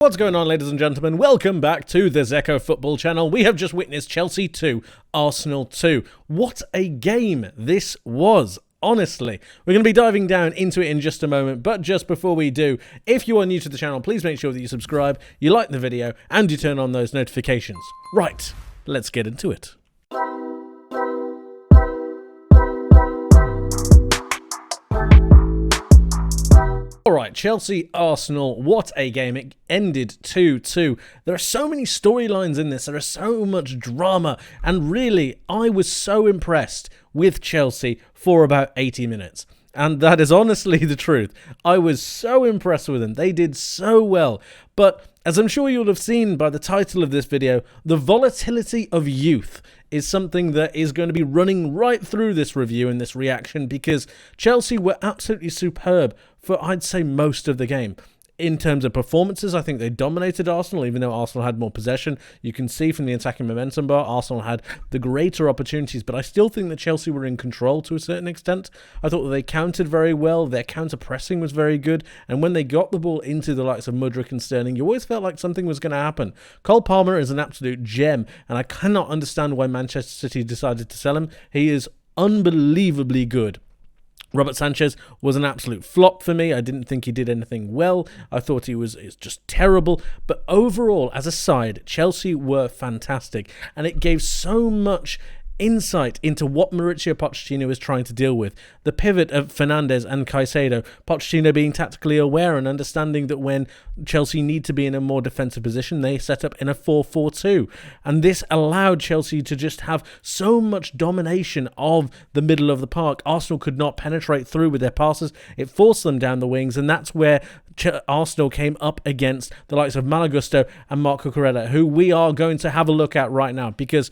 What's going on, ladies and gentlemen? Welcome back to the Zekko football channel. We have just witnessed Chelsea 2, Arsenal 2. What a game this was. Honestly, we're going to be diving down into it in just a moment, but just before we do, if you are new to the channel, please make sure that you subscribe, you like the video, and you turn on those notifications. Right, let's get into it. Alright, Chelsea-Arsenal, what a game. It ended 2-2. There are so many storylines in this, there is so much drama, and really, I was so impressed with Chelsea for about 80 minutes. And that is honestly the truth. I was so impressed with them. They did so well. But as I'm sure you'll have seen by the title of this video, the volatility of youth is something that is going to be running right through this review and this reaction, because Chelsea were absolutely superb for, I'd say, most of the game. In terms of performances, I think they dominated Arsenal, even though Arsenal had more possession. You can see from the attacking momentum bar, Arsenal had the greater opportunities, but I still think that Chelsea were in control to a certain extent. I thought that they countered very well, their counter-pressing was very good, and when they got the ball into the likes of Mudryk and Sterling, you always felt like something was going to happen. Cole Palmer is an absolute gem, and I cannot understand why Manchester City decided to sell him. He is unbelievably good. Robert Sanchez was an absolute flop for me. I didn't think he did anything well. I thought he was just terrible. But overall, as a side, Chelsea were fantastic. And it gave so much insight into what Mauricio Pochettino is trying to deal with. The pivot of Fernandes and Caicedo, Pochettino being tactically aware and understanding that when Chelsea need to be in a more defensive position, they set up in a 4-4-2. And this allowed Chelsea to just have so much domination of the middle of the park. Arsenal could not penetrate through with their passes. It forced them down the wings, and that's where Arsenal came up against the likes of Malo Gusto and Marc Cucurella, who we are going to have a look at right now, because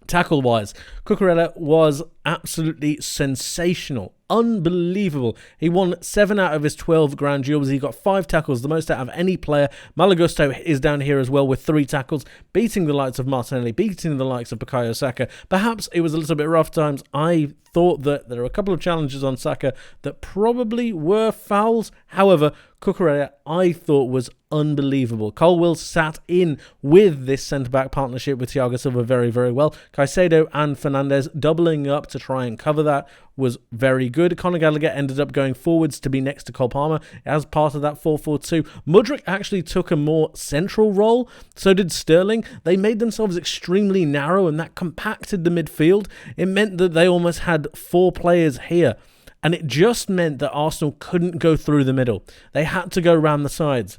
tackle-wise, Cucurella was absolutely sensational. Unbelievable. He won 7 out of his 12 ground duels. He got 5 tackles, the most out of any player. Malo Gusto is down here as well with 3 tackles, beating the likes of Martinelli, beating the likes of Bukayo Saka. Perhaps it was a little bit rough times. I thought that there were a couple of challenges on Saka that probably were fouls. However, Cucurella, I thought, was unbelievable. Colwill sat in with this centre-back partnership with Thiago Silva very, very well. Caicedo and Fernandes doubling up to try and cover that was very good. Conor Gallagher ended up going forwards to be next to Cole Palmer as part of that 4-4-2. Mudryk actually took a more central role, so did Sterling. They made themselves extremely narrow, and that compacted the midfield. It meant that they almost had 4 players here, and it just meant that Arsenal couldn't go through the middle. They had to go around the sides.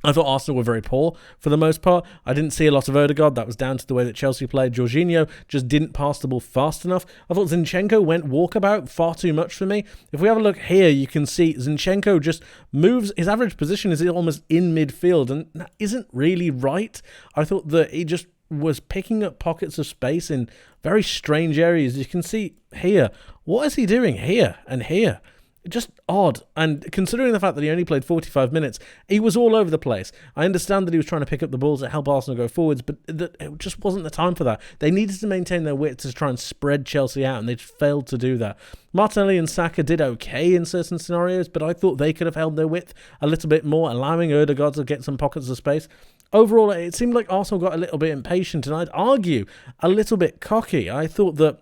I thought Arsenal were very poor for the most part. I didn't see a lot of Odegaard. That was down to the way that Chelsea played. Jorginho just didn't pass the ball fast enough. I thought Zinchenko went walkabout far too much for me. If we have a look here, you can see Zinchenko just moves. His average position is almost in midfield, and that isn't really right. I thought that he just was picking up pockets of space in very strange areas. You can see here. What is he doing here and here? Just odd, and considering the fact that he only played 45 minutes, he was all over the place. I understand that he was trying to pick up the balls to help Arsenal go forwards, but it just wasn't the time for that. They needed to maintain their width to try and spread Chelsea out, and they failed to do that. Martinelli and Saka did okay in certain scenarios, but I thought they could have held their width a little bit more, allowing Odegaard to get some pockets of space. Overall, it seemed like Arsenal got a little bit impatient, and I'd argue a little bit cocky. I thought that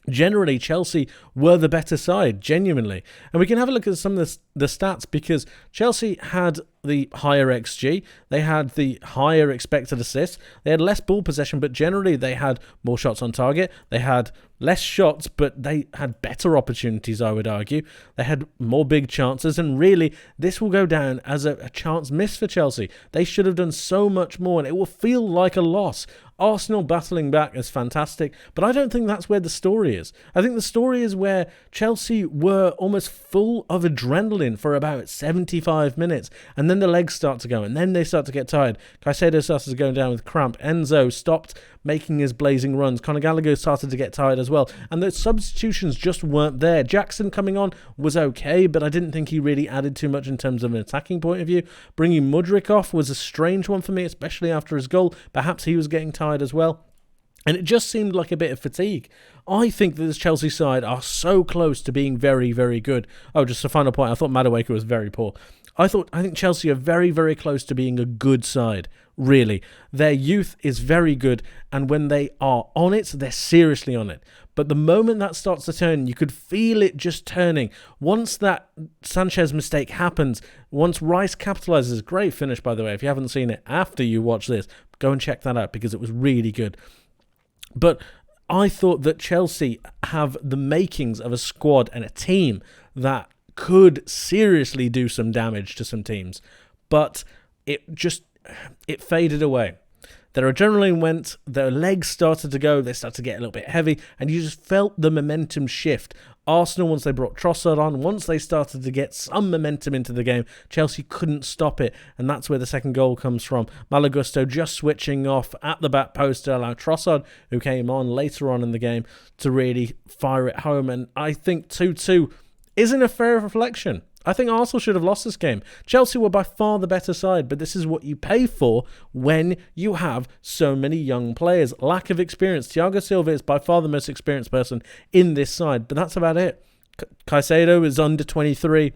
generally, Chelsea were the better side, genuinely. And we can have a look at some of the stats, because Chelsea had the higher XG, they had the higher expected assists, they had less ball possession, but generally they had more shots on target, they had less shots, but they had better opportunities, I would argue. They had more big chances, and really, this will go down as a chance miss for Chelsea. They should have done so much more, and it will feel like a loss. Arsenal battling back is fantastic, but I don't think that's where the story is. I think the story is where Chelsea were almost full of adrenaline for about 75 minutes, and then the legs start to go, and then they start to get tired. Caicedo started to go down with cramp. Enzo stopped making his blazing runs. Conor Gallagher started to get tired as well, and the substitutions just weren't there. Jackson coming on was okay, but I didn't think he really added too much in terms of an attacking point of view. Bringing Mudryk off was a strange one for me, especially after his goal. Perhaps he was getting tired as well. And it just seemed like a bit of fatigue. I think that this Chelsea side are so close to being very, very good. Oh, just a final point. I thought Madueke was very poor. I think Chelsea are very, very close to being a good side, really. Their youth is very good, and when they are on it, they're seriously on it. But the moment that starts to turn, you could feel it just turning. Once that Sanchez mistake happens, once Rice capitalizes, great finish, by the way. If you haven't seen it after you watch this, go and check that out because it was really good. But I thought that Chelsea have the makings of a squad and a team that could seriously do some damage to some teams. But it faded away. Their adrenaline went, their legs started to go, they started to get a little bit heavy, and you just felt the momentum shift. Arsenal, once they brought Trossard on, once they started to get some momentum into the game, Chelsea couldn't stop it, and that's where the second goal comes from. Malagusto just switching off at the back post to allow Trossard, who came on later on in the game, to really fire it home. And I think 2-2 isn't a fair reflection. I think Arsenal should have lost this game. Chelsea were by far the better side, but this is what you pay for when you have so many young players. Lack of experience. Thiago Silva is by far the most experienced person in this side, but that's about it. Caicedo is under 23.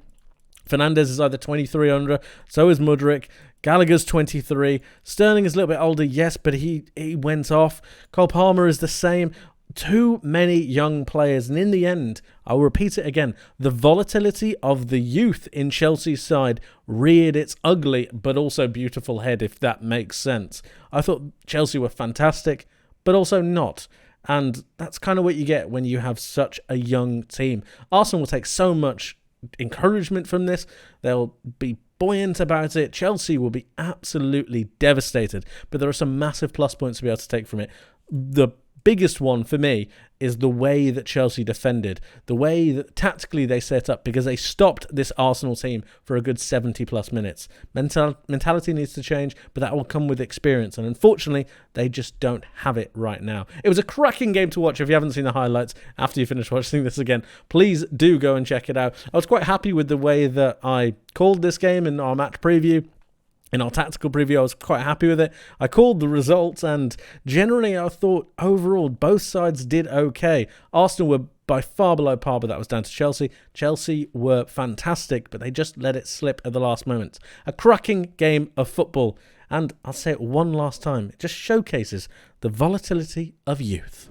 Fernandes is either 23 under, so is Mudryk. Gallagher's 23. Sterling is a little bit older, yes, but he went off. Cole Palmer is the same. Too many young players, and in the end, I'll repeat it again, the volatility of the youth in Chelsea's side reared its ugly but also beautiful head, if that makes sense. I thought Chelsea were fantastic, but also not. And that's kind of what you get when you have such a young team. Arsenal will take so much encouragement from this. They'll be buoyant about it. Chelsea will be absolutely devastated, but there are some massive plus points to be able to take from it. The biggest one for me is the way that Chelsea defended, the way that tactically they set up, because they stopped this Arsenal team for a good 70 plus minutes. Mentality needs to change, but that will come with experience, and unfortunately they just don't have it right now. It was a cracking game to watch. If you haven't seen the highlights after you finish watching this again, please do go and check it out. I was quite happy with the way that I called this game in our match preview. In our tactical preview, I was quite happy with it. I called the results, and generally I thought overall both sides did okay. Arsenal were by far below par, but that was down to Chelsea. Chelsea were fantastic, but they just let it slip at the last moment. A cracking game of football, and I'll say it one last time, it just showcases the volatility of youth.